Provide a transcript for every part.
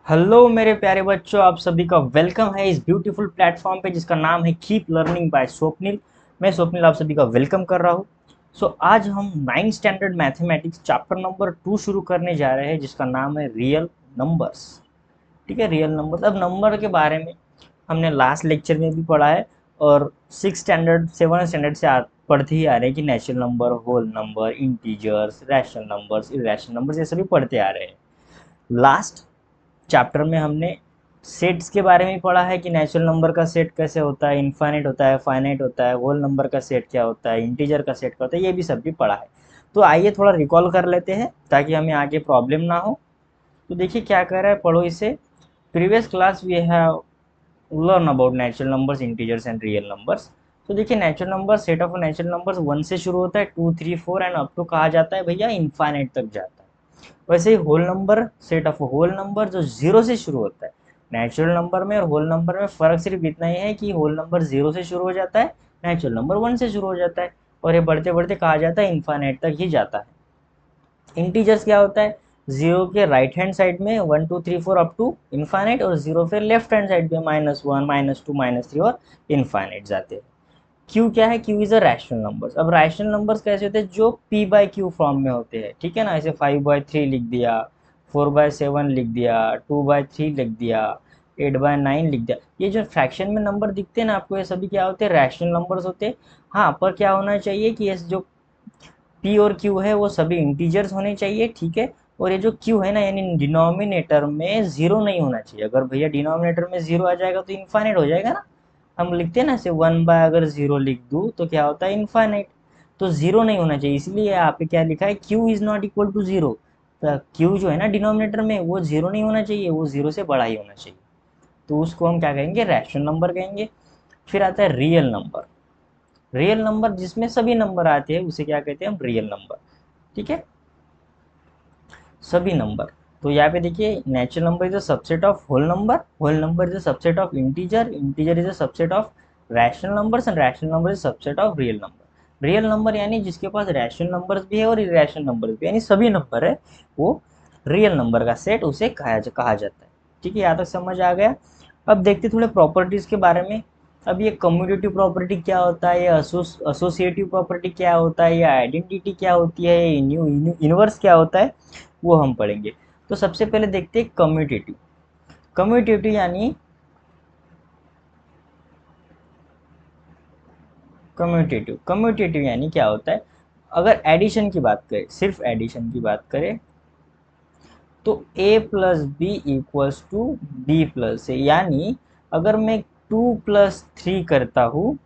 Hello मेरे प्यारे बच्चों, आप सभी का वेलकम है इस ब्यूटीफुल प्लेटफॉर्म पे जिसका नाम है कीप लर्निंग बाय स्वप्निल। मैं स्वप्निल आप सभी का वेलकम कर रहा हूँ। आज हम 9th standard mathematics chapter number 2 शुरू करने जा रहे हैं जिसका नाम है रियल नंबर्स। ठीक है, रियल नंबर्स। अब नंबर के बारे में हमने लास्ट लेक्चर में भी पढ़ा है और 6 स्टैंडर्ड 7 स्टैंडर्ड से पढ़ते ही आ रहे हैं कि natural number, whole number, integers, rational numbers, irrational numbers, ये सभी पढ़ते आ रहे हैं। लास्ट चैप्टर में हमने सेट्स के बारे में पढ़ा है कि नेचुरल नंबर का सेट कैसे होता है, इनफाइनाइट होता है, फाइनाइट होता है, होल नंबर का सेट क्या होता है, इंटीजर का सेट क्या होता है, ये भी सब भी पढ़ा है। तो आइए थोड़ा रिकॉल कर लेते हैं ताकि हमें आगे प्रॉब्लम ना हो। तो देखिए क्या कह रहा है, पढ़ो इसे। Previous class we have learn about natural numbers, integers and real numbers. तो देखिए natural number, set of natural numbers 1 से शुरू होता है, 2 3 4 एंड अप टू कहा जाता है भैया इनफाइनाइट तक जाता है। वैसे ही whole number, set of whole number जो जीरो से शुरू होता है। नेचुरल नंबर में और होल नंबर में फर्क सिर्फ इतना ही है कि होल नंबर जीरो से शुरू हो जाता है, नेचुरल नंबर 1 से शुरू हो जाता है, और ये बढ़ते बढ़ते कहा जाता है इन्फाइनाइट तक ही जाता है। इंटीजर्स क्या होता है, जीरो के राइट हैंड साइड में 1 2 3 4 अप टू इन्फाइनाइट, और जीरो पे लेफ्ट हैंड साइड में -1 -2 -3 और इन्फाइनाइट जाते हैं। क्यू क्या है, Q is a rational numbers. अब रैशनल नंबर्स कैसे होते हैं, जो पी बाई क्यू फॉर्म में होते हैं। ठीक है ना, ऐसे 5/3 लिख दिया, 4/7 लिख दिया, 2/3 लिख दिया, 8/9 लिख दिया। ये जो फ्रैक्शन में नंबर दिखते हैं ना आपको, ये सभी क्या होते हैं, रैशनल नंबर्स होते हैं। हाँ, पर क्या होना चाहिए कि ये जो पी और क्यू है वो सभी इंटीजर्स होने चाहिए। ठीक है, और ये जो क्यू है ना, यानी डिनोमिनेटर में जीरो नहीं होना चाहिए। अगर भैया डिनोमिनेटर में जीरो आ जाएगा तो इनफाइनाइट हो जाएगा ना। हम लिखते हैं ना ऐसे 1 बाय अगर जीरो लिख दूँ तो क्या होता है, इनफाइनाइट। तो जीरो नहीं होना चाहिए, इसलिए यहाँ पे क्या लिखा है, Q is not equal to zero. तो क्यू जो है ना डिनोमिनेटर में, वो जीरो नहीं होना चाहिए, वो जीरो से बड़ा ही होना चाहिए। तो उसको हम क्या कहेंगे, रैशनल नंबर कहेंगे। फिर आता है रियल नंबर। रियल नंबर जिसमें सभी नंबर आते हैं उसे क्या कहते हैं हम, रियल नंबर। ठीक है, सभी नंबर। तो यहाँ पे देखिए natural number is a subset of whole number is a subset of integer is a subset of rational numbers, and rational number is subset of real number. Real number यानी जिसके पास rational numbers भी है और irrational numbers भी, यानी सभी number है, वो रियल नंबर का सेट उसे कहा जाता है। ठीक है, यहाँ तक समझ आ गया। अब देखते थोड़े प्रॉपर्टीज के बारे में। अब ये कम्यूटेटिव प्रॉपर्टी क्या होता है, ये एसोसिएटिव प्रॉपर्टी क्या होता है, ये आइडेंटिटी क्या होती है, ये इनवर्स क्या होता है, वो हम पढ़ेंगे। तो सबसे पहले देखते हैं कम्यूटेटिव। कम्यूटेटिव यानी कम्यूटेटिव यानी क्या होता है, अगर एडिशन की बात करें, सिर्फ एडिशन की बात करें, तो a plus B equals to B plus A. यानी अगर मैं 2 + 3 करता हूँ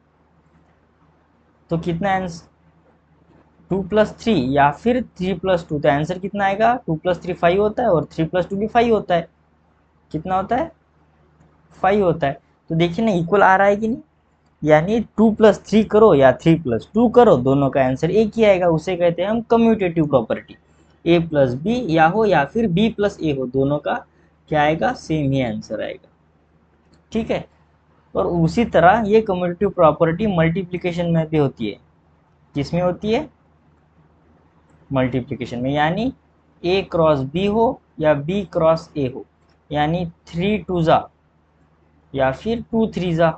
तो कितना आंसर, 2 + 3 या फिर 3 + 2, तो आंसर कितना आएगा, 2 + 3 5 होता है, और 3 + 2 भी 5 होता है। कितना होता है, 5 होता है। तो देखिए ना इक्वल आ रहा है कि नहीं। यानी 2 + 3 करो या 3 + 2 करो, दोनों का आंसर एक ही आएगा, उसे कहते हैं हम commutative property. a plus B या हो या फिर b प्लस ए हो, दोनों का क्या आएगा, सेम ही आंसर आएगा। ठीक है, और उसी तरह ये कम्यूटेटिव प्रॉपर्टी मल्टीप्लिकेशन में भी होती है। किसमें होती है, मल्टीप्लिकेशन में। यानी a क्रॉस b हो या b क्रॉस a हो, यानी 3 × 2 या फिर 2 × 3,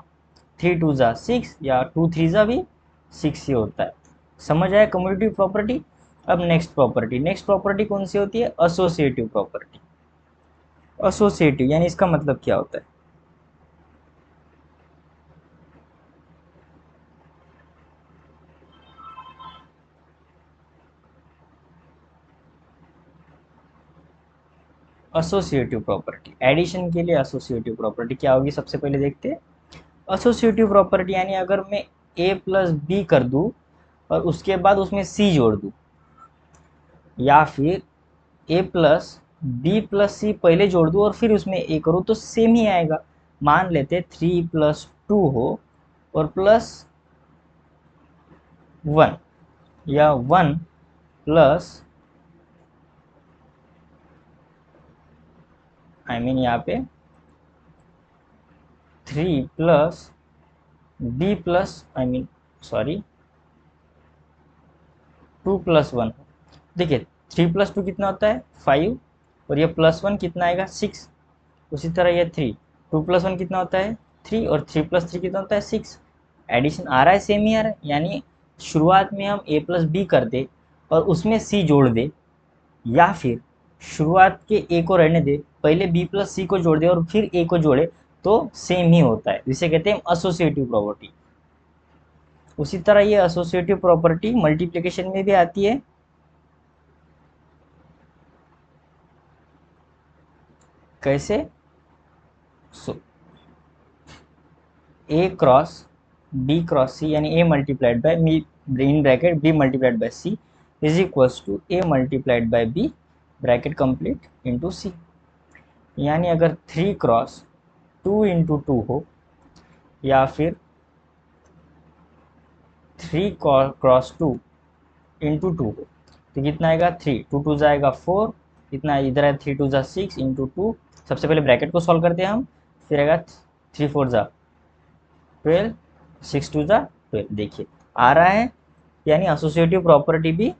3 × 2 6 या 2 × 3 भी 6 ही होता है। समझ आया कम्यूटेटिव प्रॉपर्टी। अब नेक्स्ट प्रॉपर्टी कौन सी होती है, एसोसिएटिव प्रॉपर्टी। एसोसिएटिव यानी इसका मतलब क्या होता है, एसोसिएटिव प्रॉपर्टी। एडिशन के लिए एसोसिएटिव प्रॉपर्टी क्या होगी, सबसे पहले देखते हैं। एसोसिएटिव प्रॉपर्टी यानी अगर मैं a प्लस बी कर दूं और उसके बाद उसमें c जोड़ दूं, या फिर a प्लस बी प्लस सी पहले जोड़ दूँ और फिर उसमें a करूँ, तो सेम ही आएगा। मान लेते 3 + 2 हो और +1, या 1 प्लस, आई मीन यहाँ पे 3 + b plus, I mean sorry 2 + 1। देखिए 3 + 2 कितना होता है, 5, और ये +1 कितना आएगा, 6। उसी तरह ये 3, 2+1 कितना होता है 3, और 3+3 कितना होता है 6। एडिशन आ रहा है, सेम ही आ रहा है, यानी शुरुआत में हम a+b कर दे और उसमें c जोड़ दे, या फिर शुरुआत के a को रहने दे, पहले b+c को जोड़ दे और फिर a को जोड़े, तो सेम ही होता है, जिसे कहते हैं एसोसिएटिव प्रॉपर्टी। उसी तरह ये एसोसिएटिव प्रॉपर्टी मल्टीप्लिकेशन में भी आती है। कैसे? So A cross B cross C, यानी A multiplied by me in bracket B multiplied by C is equals to A multiplied by B bracket complete into C. यानी अगर 3 क्रॉस 2 इंटू 2 हो, या फिर 3 क्रॉस 2 इंटू 2 हो, तो कितना आएगा 3, 2 जाएगा 4, कितना इधर है 3 2 6 इंटू 2। सबसे पहले ब्रैकेट को सॉल्व करते हैं हम, फिर आएगा 3 4 12, 6 2 12। देखिए आ रहा है, यानी एसोसिएटिव प्रॉपर्टी भी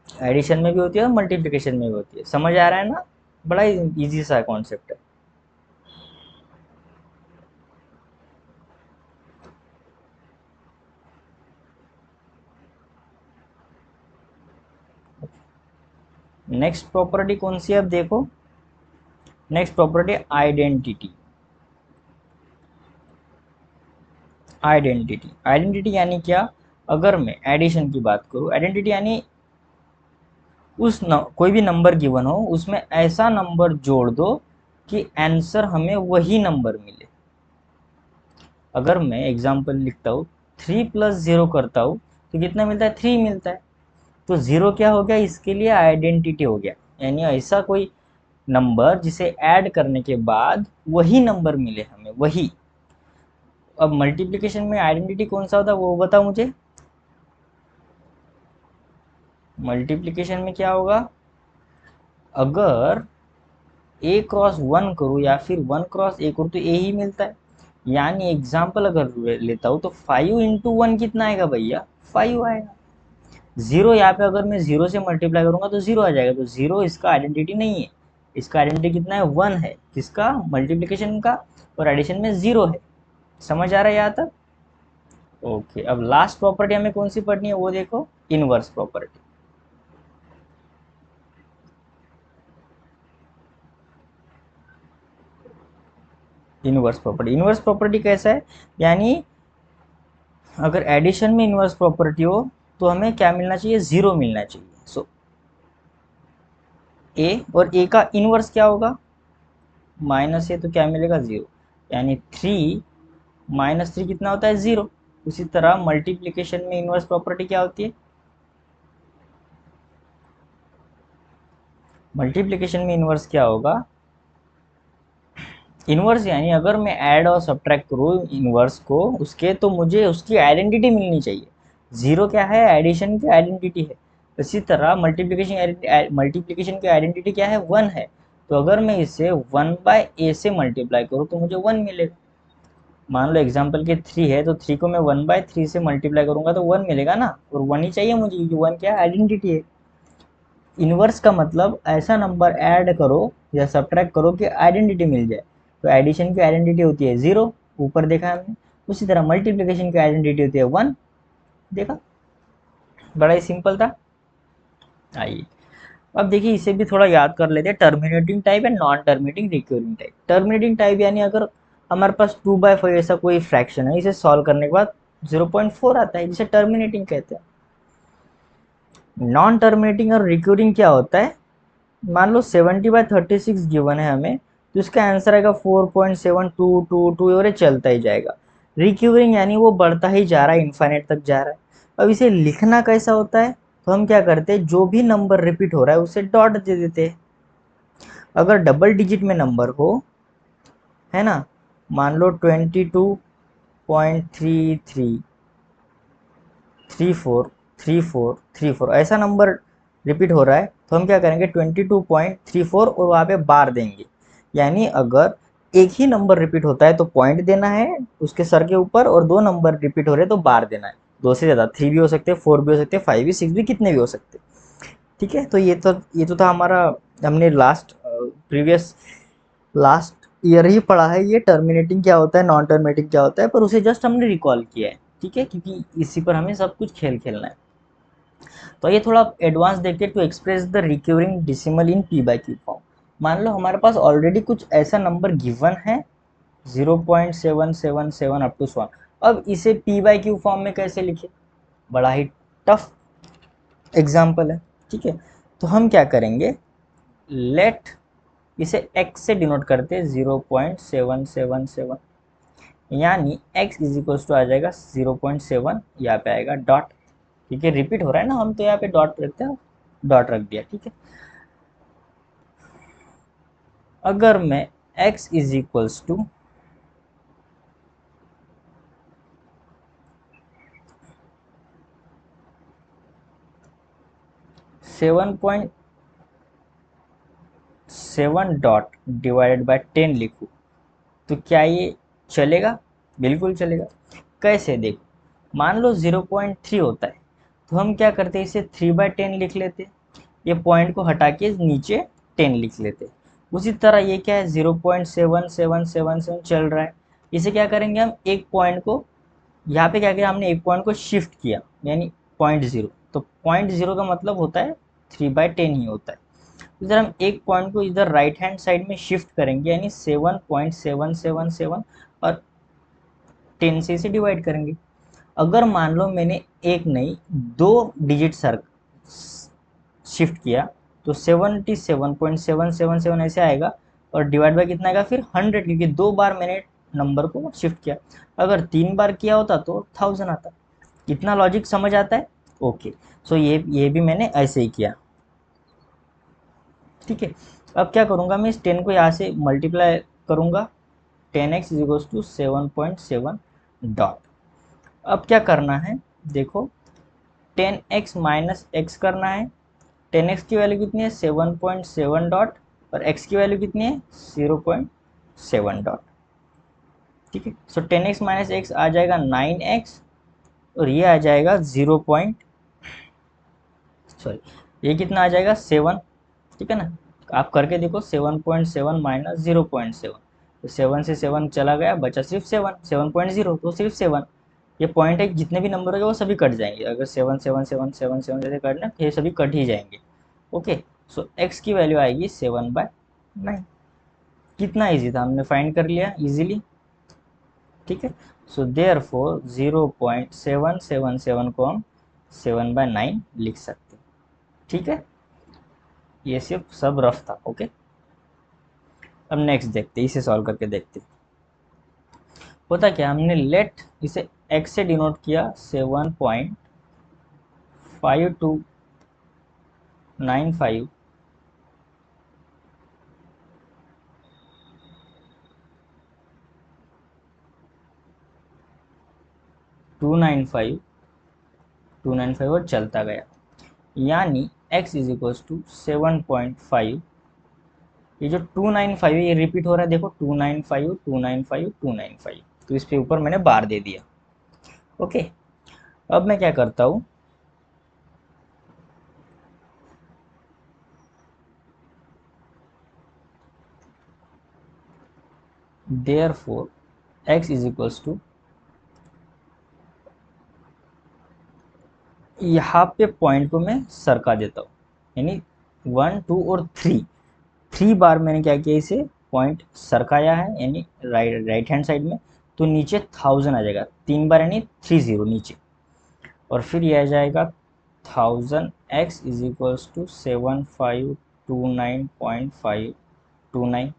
एडिशन में भी होती है और मल्टीप्लिकेशन में भी होती है। समझ आ रहा है ना? बड़ा इजी सा कॉन्सेप्ट है। नेक्स्ट प्रॉपर्टी कौन सी है अब देखो। Next property identity. Identity identity यानी क्या? अगर मैं एडिशन की बात करूं, आइडेंटिटी यानी कोई भी नंबर गिवन हो, उसमें ऐसा नंबर जोड़ दो कि आंसर हमें वही नंबर मिले। अगर मैं एग्जांपल लिखता हूँ 3+0 करता हूँ, तो कितना मिलता है 3 मिलता है। तो 0 क्या हो गया, इसके लिए आइडेंटिटी हो गया, यानी ऐसा कोई नंबर जिसे ऐड करने के बाद वही नंबर मिले हमें, वही। अब मल्टीप्लिकेशन में आइडेंटिटी कौन सा होता है वो बताओ मुझे। मल्टीप्लिकेशन में क्या होगा, अगर a×1 करूँ या फिर 1×a करूँ तो a ही मिलता है। यानी एग्जाम्पल अगर लेता हूँ तो 5 × 1 कितना आएगा भैया, 5 आएगा। 0 यहाँ पे अगर मैं 0 से मल्टीप्लाई करूंगा तो 0 आ जाएगा, तो 0 इसका आइडेंटिटी नहीं है। इसका आइडेंटिटी कितना है 1 है, किसका, मल्टीप्लिकेशन का, और एडिशन में 0 है। समझ आ रहा है यहाँ तक? ओके, अब लास्ट प्रॉपर्टी हमें कौन सी पढ़नी है वो देखो, इनवर्स प्रॉपर्टी। इनवर्स प्रॉपर्टी कैसा है, यानी अगर एडिशन में इनवर्स प्रॉपर्टी हो तो हमें क्या मिलना चाहिए, 0 मिलना चाहिए। सो ए, और ए का इनवर्स क्या होगा, माइनस ए, तो क्या मिलेगा 0, यानी 3 - 3 कितना होता है 0। उसी तरह मल्टीप्लिकेशन में इनवर्स प्रॉपर्टी क्या होती है, मल्टीप्लिकेशन में इनवर्स क्या होगा, इनवर्स यानी अगर मैं ऐड और सब्ट्रैक्ट करूँ इनवर्स को उसके, तो मुझे उसकी आइडेंटिटी मिलनी चाहिए। 0 क्या है, एडिशन की आइडेंटिटी है। इसी तरह मल्टीप्लिकेशन की आइडेंटिटी क्या है, 1 है। तो अगर मैं इसे 1/a से मल्टीप्लाई करूँ तो मुझे 1 मिलेगा। मान लो एग्जाम्पल के 3 है, तो 3 को मैं 1/3 से मल्टीप्लाई करूंगा तो 1 मिलेगा ना, और 1 ही चाहिए मुझे क्योंकि 1 क्या आइडेंटिटी है। इनवर्स का मतलब ऐसा नंबर ऐड करो या सब्ट्रैक्ट करो कि आइडेंटिटी मिल जाए। तो एडिशन की आइडेंटिटी होती है 0, ऊपर देखा हमने। उसी तरह मल्टीप्लिकेशन की आइडेंटिटी होती है 1। देखा, बड़ा ही सिंपल था। आइए अब देखिए, इसे भी थोड़ा याद कर लेते हैं, terminating type and non terminating recurring type. Terminating type यानी अगर हमारे पास 2/5 ऐसा कोई फ्रैक्शन है, इसे सॉल्व करने के बाद 0.4 आता है, जिसे टर्मिनेटिंग कहते हैं। नॉन टर्मिनेटिंग और रिकरिंग क्या होता है, मान लो 70/36 गिवन है हमें, तो इसका आंसर आएगा 4.7222 और ये चलता ही जाएगा। रिकरिंग यानी वो बढ़ता ही जा रहा है, इन्फाइनाइट तक जा रहा है। अब इसे लिखना कैसा होता है, तो हम क्या करते हैं, जो भी नंबर रिपीट हो रहा है उसे डॉट दे देते हैं। अगर डबल डिजिट में नंबर हो, है ना, मान लो 22.33343434 ऐसा नंबर रिपीट हो रहा है, तो हम क्या करेंगे 22.34 और वहाँ पे बार देंगे। यानी अगर एक ही नंबर रिपीट होता है तो पॉइंट देना है उसके सर के ऊपर, और 2 नंबर रिपीट हो रहे हैं तो बार देना है। 2 से ज़्यादा, 3 भी हो सकते हैं, 4 भी हो सकते हैं, 5 भी, 6 भी, कितने भी हो सकते हैं। ठीक है, तो ये तो था हमारा, हमने लास्ट ईयर ही पढ़ा है, ये टर्मिनेटिंग क्या होता है, नॉन टर्मिनेटिंग क्या होता है, पर उसे जस्ट हमने रिकॉल किया है, ठीक है, क्योंकि इसी पर हमें सब कुछ खेल खेलना है। तो ये थोड़ा एडवांस देखते हैं, to express the recurring decimal in P by Q form. मान लो हमारे पास ऑलरेडी कुछ ऐसा नंबर गिवन है 0.777 अप टू 1। अब इसे पी बाई क्यू फॉर्म में कैसे लिखे, बड़ा ही टफ एग्जाम्पल है, ठीक है। तो हम क्या करेंगे, लेट इसे x से डिनोट करते हैं 0.777, यानी x इज इक्वल टू आ जाएगा 0.7, यहाँ पे आएगा डॉट, ठीक है, रिपीट हो रहा है ना, हम तो यहाँ पे डॉट रखते हैं, डॉट रख दिया, ठीक है। अगर मैं x is equals to 7.7 dot divided by 10 लिखूँ, तो क्या ये चलेगा, बिल्कुल चलेगा। कैसे, देखो मान लो 0.3 होता है, तो हम क्या करते हैं, इसे 3/10 लिख लेते, ये पॉइंट को हटा के नीचे 10 लिख लेते। उसी तरह ये क्या है, 0.7777 चल रहा है, इसे क्या करेंगे हम, एक पॉइंट को यहाँ पे क्या किया हमने, एक पॉइंट को शिफ्ट किया, यानी 0.0, तो 0.0 का मतलब होता है 3/10 ही होता है। इधर हम एक पॉइंट को इधर राइट हैंड साइड में शिफ्ट करेंगे, यानी 7.777, और 10 से इसे डिवाइड करेंगे। अगर मान लो मैंने एक नहीं, दो डिजिट सर शिफ्ट किया, तो 77.777 ऐसे आएगा, और डिवाइड बाय कितना आएगा फिर 100, क्योंकि दो बार मैंने नंबर को शिफ्ट किया। अगर 3 बार किया होता तो 1000 आता। कितना लॉजिक समझ आता है, ओके। सो ये भी मैंने ऐसे ही किया, ठीक है। अब क्या करूँगा, मैं इस 10 को यहाँ से मल्टीप्लाई करूँगा, 10x is equals to 7.7 dot. अब क्या करना है, देखो 10x माइनस एक्स करना है। 10x की वैल्यू कितनी है, 7.7 डॉट, और x की वैल्यू कितनी है, 0.7 डॉट, ठीक है। सो 10x माइनस एक्स आ जाएगा 9x, और ये आ जाएगा सॉरी, ये कितना आ जाएगा 7, ठीक है ना। आप करके देखो, 7.7 माइनस 0.7, तो 7 से 7 चला गया, बचा सिर्फ 7, 7.0, तो सिर्फ 7। ये पॉइंट है, जितने भी नंबर होंगे वो सभी कट जाएंगे, अगर 7 7 7 7 7 जैसे कटना तो ये सभी कट ही जाएंगे, ओके। सो x की वैल्यू आएगी 7/9। कितना इजी था, हमने फाइंड कर लिया इजीली, ठीक है। सो देयर फोर 0.777 को हम 7/9 लिख सकते हैं, ठीक है। ये सिर्फ सब रफ था, ओके। अब नेक्स्ट देखते हैं, इसे सॉल्व करके देखते हैं। होता क्या, हमने लेट इसे x से डिनोट किया 7.5295 295 295 और चलता गया, यानी x इज इक्वल्स टू 7.5। ये जो 295 है ये रिपीट हो रहा है, देखो 295 295 295, तो इसके ऊपर मैंने बार दे दिया, ओके। अब मैं क्या करता हूँ, therefore X is equals to, यहाँ पे पॉइंट को मैं सरका देता हूँ, यानी 1 2 और 3 बार मैंने क्या किया, इसे पॉइंट सरकाया है, यानी राइट हैंड साइड में, तो नीचे 1000 आ जाएगा, 3 बार यानी 30 नीचे, और फिर ये आ जाएगा 1000x इज इक्वल्स टू 7529.529।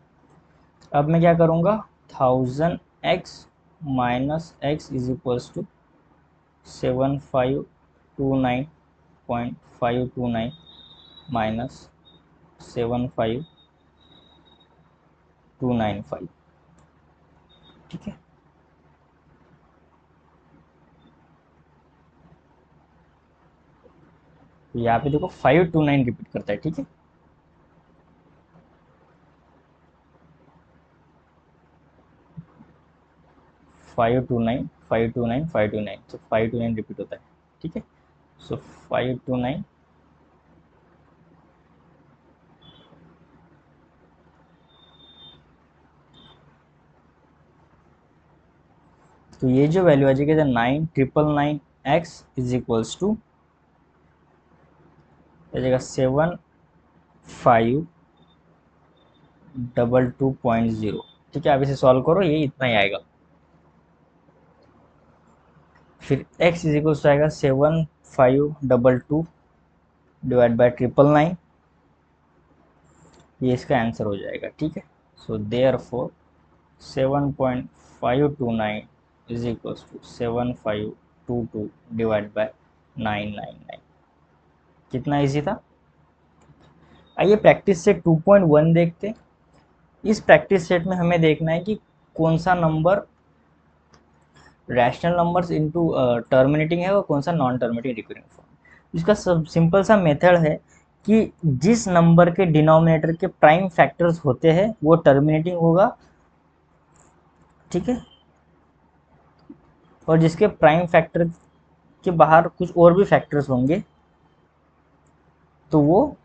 अब मैं क्या करूँगा, 1000x minus X is equals to 7529.529 minus 75295, ठीक है। तो यहाँ पे देखो 529 रिपीट करता है, ठीक है। 529 529 529, तो 529 रिपीट होता है, ठीक है। सो 529, तो ये जो वैल्यू आ जाएगी 9,999x इज इक्वल्स टू आ जाएगा 7522.0। ठीक है, आप इसे सॉल्व करो, ये इतना ही आएगा। फिर x इज इक्वल्स टू आएगा 7522 डिवाइड बाई 999, ये इसका आंसर हो जाएगा। ठीक है, so therefore 7.529 is equals to 7522 divide by 999। कितना इजी था। आइए प्रैक्टिस सेट 2.1 देखते हैं। इस प्रैक्टिस सेट में हमें देखना है कि कौन सा number rational numbers into terminating है और कौन सा नॉन टर्मिनेटिंग रिकरिंग फॉर्म। इसका सब सिंपल सा मेथड है कि जिस नंबर के डिनोमिनेटर के प्राइम फैक्टर्स होते हैं वो टर्मिनेटिंग होगा, ठीक है, और जिसके प्राइम फैक्टर के बाहर कुछ और भी फैक्टर्स होंगे तो वो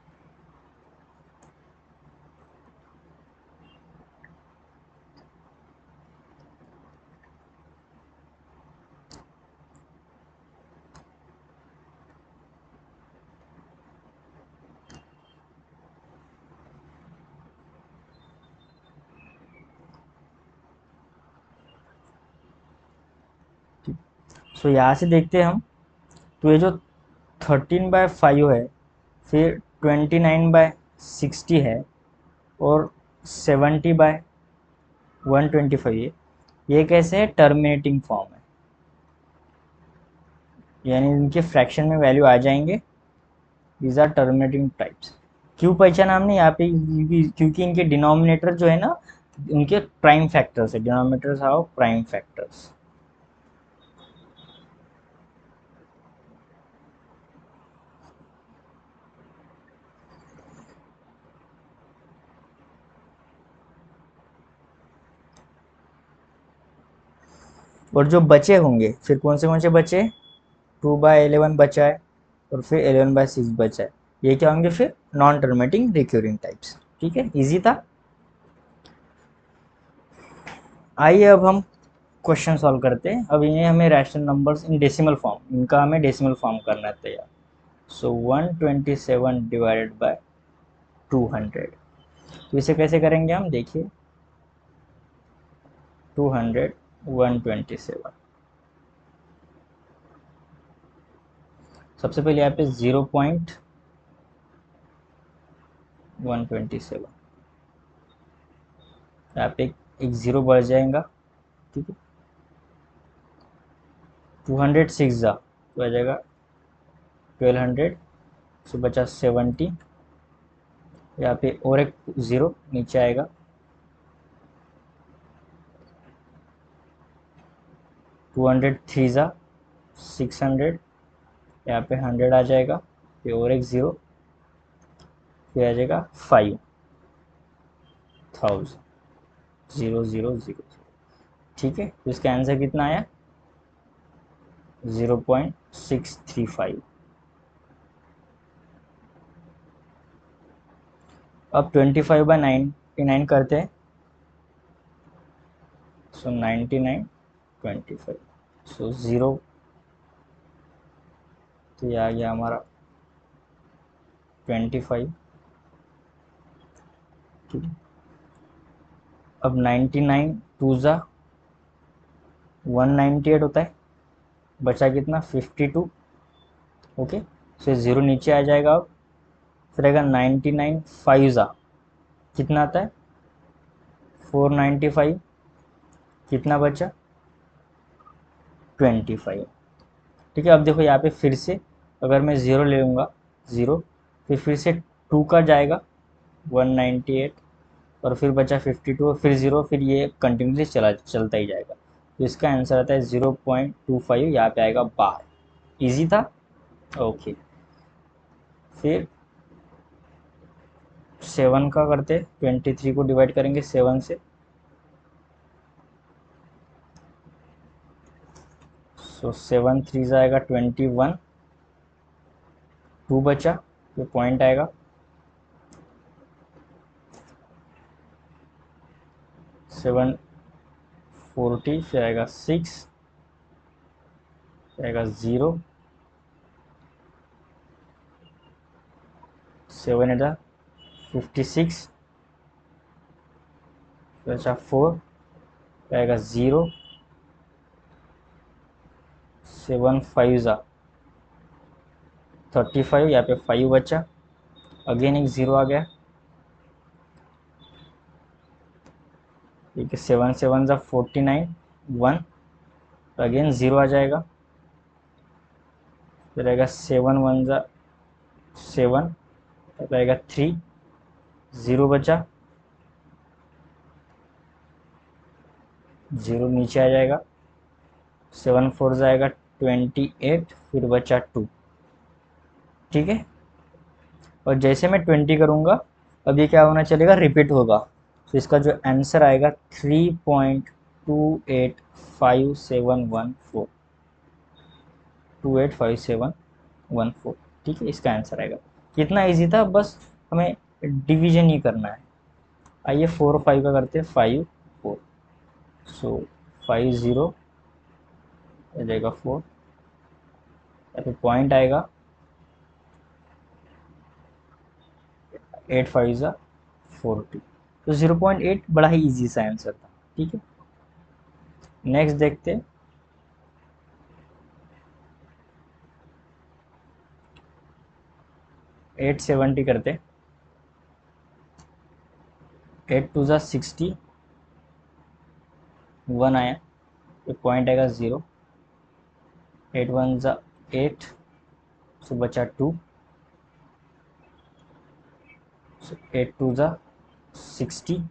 सो यहाँ से देखते हैं हम। तो ये जो 13/5 है, फिर 29/60 है और 70/125 है, ये कैसे है, टर्मिनेटिंग फॉर्म है, यानी इनके फ्रैक्शन में वैल्यू आ जाएंगे। These are terminating types. क्यों पहचाना हमने यहाँ पे, क्योंकि इनके डिनोमिनेटर जो है ना, उनके प्राइम फैक्टर्स है, डिनोमिनेटर्स आर प्राइम फैक्टर्स। और जो बचे होंगे फिर कौन से बचे, 2/11 बचा है और फिर 11/6 बचा है, ये क्या होंगे फिर नॉन टर्मिनेटिंग रिक्यूरिंग टाइप्स। ठीक है, इजी था। आइए अब हम क्वेश्चन सॉल्व करते हैं। अब इन्हें हमें rational numbers in decimal form, इनका हमें डेसिमल फॉर्म करना है तैयार। सो 127 डिवाइडेड बाय 200, तो इसे कैसे करेंगे हम, देखिए 200 127। सबसे पहले यहाँ पे 0.127, यहाँ पे एक जीरो बढ़ जाएगा। ठीक है, 206 जा तो आ जाएगा 1200, सो बचा 70, यहाँ पे और एक ज़ीरो नीचे आएगा, 203 जा 600, यहाँ पे 100 आ जाएगा, फिर और एक ज़ीरो, फिर आ जाएगा 5000, 000। ठीक है, तो इसका आंसर कितना आया, 0.635। अब 25/99 करते हैं। सो 99 25, सो 0, तो ये आ गया हमारा 25। ठीक है, अब 99 टू ज़ा 198 होता है, बचा कितना 52। ओके, सो ज़ीरो नीचे आ जाएगा। अब फिर आएगा 99 5 ज़ा कितना आता है 495, कितना बचा 25। ठीक है, अब देखो यहाँ पे फिर से अगर मैं ज़ीरो ले लूँगा, ज़ीरो, फिर से टू का जाएगा 198 और फिर बचा 52 और फिर ज़ीरो, फिर ये कंटिन्यूसली चलता ही जाएगा। तो इसका आंसर आता है 0.25, यहाँ पे आएगा बार। इजी था। ओके, फिर 7 का करते, 23 को डिवाइड करेंगे 7 से, सो 7 3 आएगा 21, 2 बचा, तो पॉइंट आएगा 740, फिर आएगा 6, रहेगा 0, 7 8 56, बचा 4, रहेगा 0, 7 5 35, यहाँ पे 5 बचा, अगेन एक 0 आ गया, ठीक है, 7 7 49, 1, अगेन 0 आ जाएगा, फिर रहेगा 7 1 7, रहेगा 3, 0 बचा, 0 नीचे आ जाएगा, 7 4 जाएगा 28, फिर बचा 2, ठीक है। और जैसे मैं 20 करूँगा, अब ये क्या होना चलेगा, रिपीट होगा, तो इसका जो आंसर आएगा 3.285714, 285714, ठीक है, इसका आंसर आएगा। कितना इजी था, बस हमें डिवीजन ही करना है। आइए 4 और 5 का करते हैं, 5 4, सो 5 0 हो जाएगा 4, या फिर पॉइंट आएगा 8 5 40, तो 0.8 बड़ा ही इजी सा आंसर था, ठीक है। नेक्स्ट देखते हैं, 870 करते, 8 2 60, 1 आया, तो पॉइंट आएगा 0, 8 1 8, सो बचा 2, सो 8 2 60,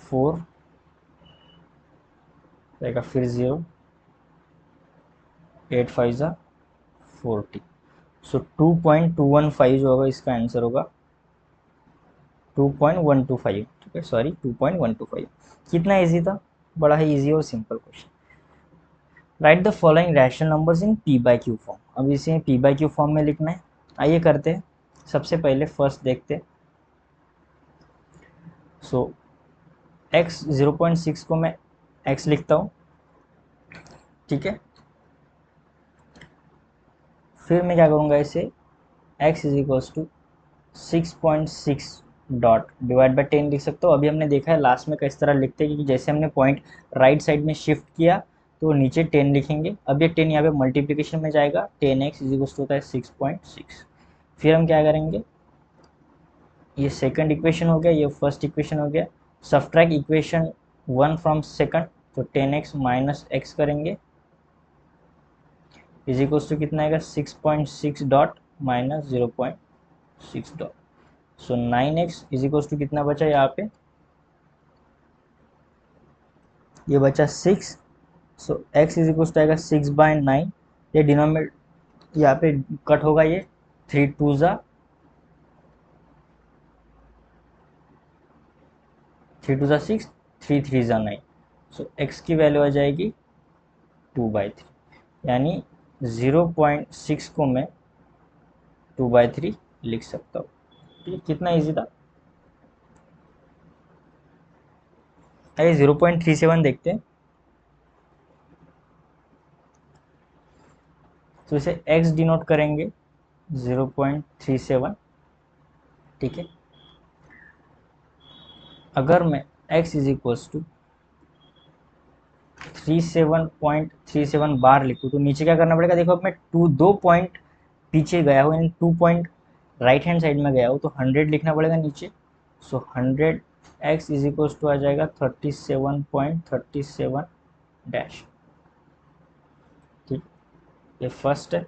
4 रहेगा, फिर 0, 8 5 40, सो 2.215 जो होगा इसका आंसर होगा 2.125, ठीक है, सॉरी 2.125। कितना इजी था, बड़ा ही इजी और simple question. Right the following rational numbers in P by Q form, अब इसे पी बाई क्यू फॉर्म में लिखना है। आइए करते हैं, सबसे पहले फर्स्ट देखते हैं। सो x 0.6 को मैं x लिखता हूँ, ठीक है। फिर मैं क्या करूँगा, इसे x is equals to 6.6 dot divide by 10 लिख सकता हूँ। अभी हमने देखा है लास्ट में किस तरह लिखते हैं कि जैसे हमने पॉइंट राइट साइड में शिफ्ट किया तो नीचे 10 लिखेंगे। अब ये 10 यहाँ पे मल्टीप्लिकेशन में जाएगा, 10x इज इक्वल्स टू होता है 6.6। फिर हम क्या करेंगे, ये सेकंड इक्वेशन हो गया, ये फर्स्ट इक्वेशन हो गया, सब्ट्रैक्ट इक्वेशन 1 फ्रॉम सेकंड, तो 10x माइनस एक्स करेंगे इज इक्वल्स टू कितना आएगा, 6.6 dot minus 0.6 dot, so 9x is equals to कितना बचा यहाँ पे, ये बचा 6, so x is equals to आएगा 6/9, ये डिनोमिनेटर यहाँ पे कट होगा, ये 3 2 6, 3 3 9, सो x की वैल्यू आ जाएगी 2/3, यानी 0.6 को मैं 2/3 लिख सकता हूँ, ठीक है। कितना इजी था। आइए 0.37 देखते हैं, तो इसे x डिनोट करेंगे 0.37, ठीक है। अगर मैं x इज इक्वल्स टू 37.37 बार लिखूँ तो नीचे क्या करना पड़ेगा, देखो अब मैं 2 पॉइंट पीछे गया हूँ, यानी 2 पॉइंट राइट हैंड साइड में गया हूँ, तो 100 लिखना पड़ेगा नीचे, so 100 x is equals to आ जाएगा 37.37 डैश, ठीक। ये फर्स्ट है,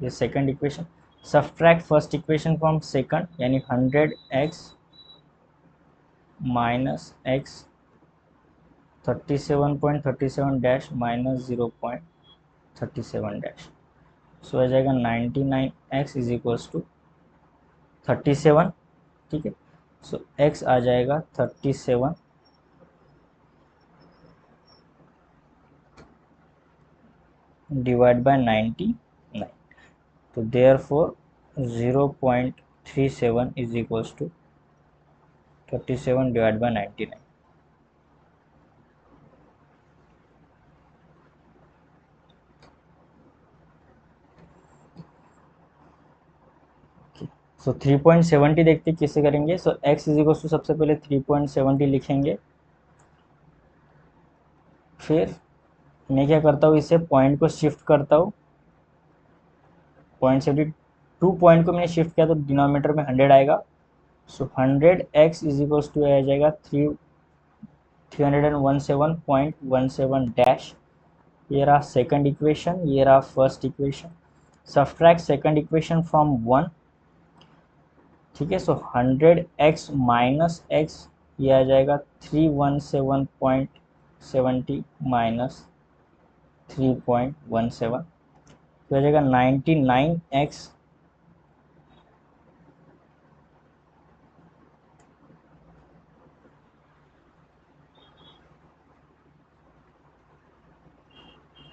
ये second equation, subtract first equation from second, यानी 100x minus X 37.37 dash minus 0.37 dash, so आ जाएगा 99x इज इक्वल्स टू 37, ठीक है। सो x आ जाएगा 37 डिवाइड बाय 99, तो therefore 0.37 is equals to 37 divide by 99, so 3.70 देखते कैसे करेंगे। So x is equal to सबसे पहले 3.70 लिखेंगे, फिर मैं क्या करता हूँ, इसे पॉइंट को शिफ्ट करता हूँ, 0.72 पॉइंट को मैंने शिफ्ट किया तो डिनोमिनेटर में 100 आएगा। सो 100x इज इक्वल टू आ जाएगा 317.17 डैश। ये रहा सेकंड इक्वेशन, ये रहा first equation. Subtract second equation from 1, ठीक है। सो 100x माइनस x, ये आ जाएगा 317.70 माइनस 3.17, तो आ जाएगा 99x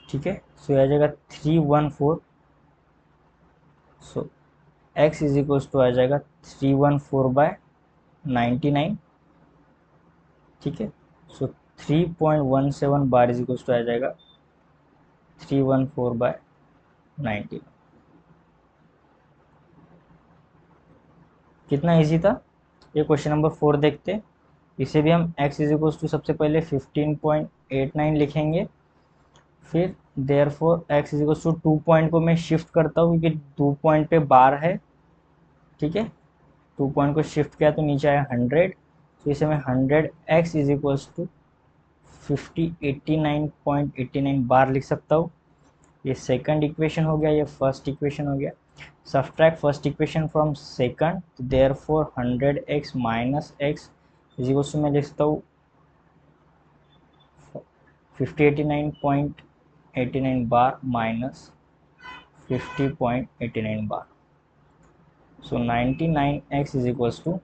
ठीक है। सो आ जाएगा 314। सो x इज इक्वल टू आ जाएगा 314/99, ठीक है। सो 3.17 बार इज इक्वल टू आ जाएगा 314/90। कितना इजी था। ये क्वेश्चन नंबर 4 देखते। इसे भी हम x इज इक्वल टू सबसे पहले 15.89 लिखेंगे, फिर therefore x is equal to 2 point को मैं शिफ्ट करता हूँ क्योंकि 2 पॉइंट पे बार है, ठीक है। 2 पॉइंट को शिफ्ट किया तो नीचे आया 100, तो इसे मैं 100x इज इक्वल टू 89.89 बार लिख सकता हूँ। ये सेकंड इक्वेशन हो गया, ये फर्स्ट इक्वेशन हो गया। Subtract first equation from second, therefore 100x minus x is equal to मैं लिख सकता हूँ 5089.89 bar minus 50.89 bar. So 99x is equal to,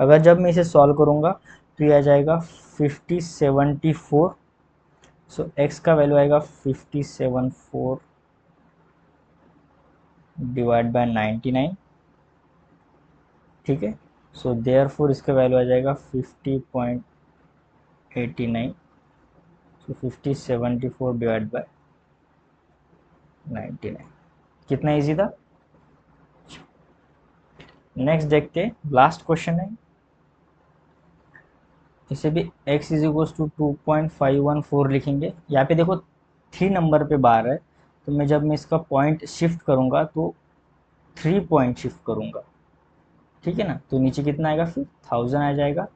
अगर जब मैं इसे सॉल्व करूँगा तो ये आ जाएगा 5074। सो x का वैल्यू आएगा 574 डिवाइड बाय 99, ठीक है। सो देयरफॉर इसका वैल्यू आ जाएगा 50.89। सो 5074 डिवाइड बाय 99। कितना इजी था। नेक्स्ट देखते हैं, लास्ट क्वेश्चन है। इसे भी x इज इक्वल टू 2.514 लिखेंगे। यहाँ पे देखो 3 नंबर पे बार है, तो मैं इसका पॉइंट शिफ्ट करूँगा तो 3 पॉइंट शिफ्ट करूँगा, ठीक है ना। तो नीचे कितना आएगा, फिर 1000 आ जाएगा।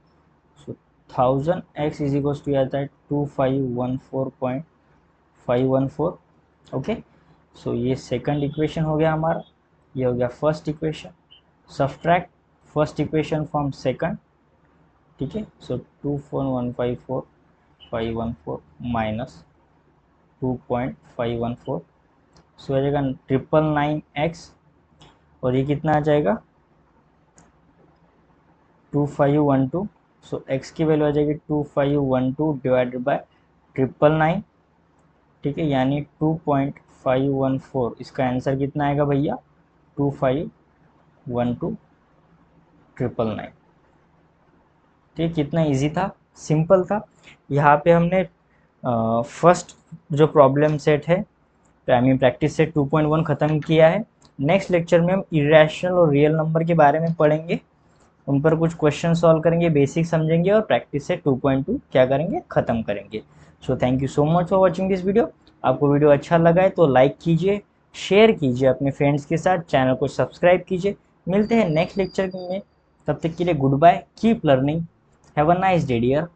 सो 1000 x इज इक्वल टू आता है 2514.514, ओके। सो ये सेकंड इक्वेशन हो गया हमारा, ये हो गया first equation. Subtract first equation from second, ठीक है। सो 24154.514 माइनस 2.514, सो आ जाएगा 999x, और ये कितना आ जाएगा 2512। सो x की वैल्यू आ जाएगी 2512 डिवाइडेड बाय 999, ठीक है, यानी 2.514। इसका आंसर कितना आएगा भैया, 2512,999। ठीक, कितना इजी था, सिंपल था। यहाँ पे हमने फर्स्ट जो प्रॉब्लम सेट है, आई मीन प्रैक्टिस सेट 2.1 ख़त्म किया है। नेक्स्ट लेक्चर में हम इरेशनल और रियल नंबर के बारे में पढ़ेंगे, उन पर कुछ क्वेश्चन सॉल्व करेंगे, बेसिक समझेंगे, और प्रैक्टिस सेट 2.2 क्या करेंगे, ख़त्म करेंगे। So thank you so much for watching this video. आपको वीडियो अच्छा लगा है तो लाइक कीजिए, शेयर कीजिए अपने फ्रेंड्स के साथ, चैनल को सब्सक्राइब कीजिए। मिलते हैं नेक्स्ट लेक्चर में, तब तक के लिए good bye, keep learning, have a nice day dear.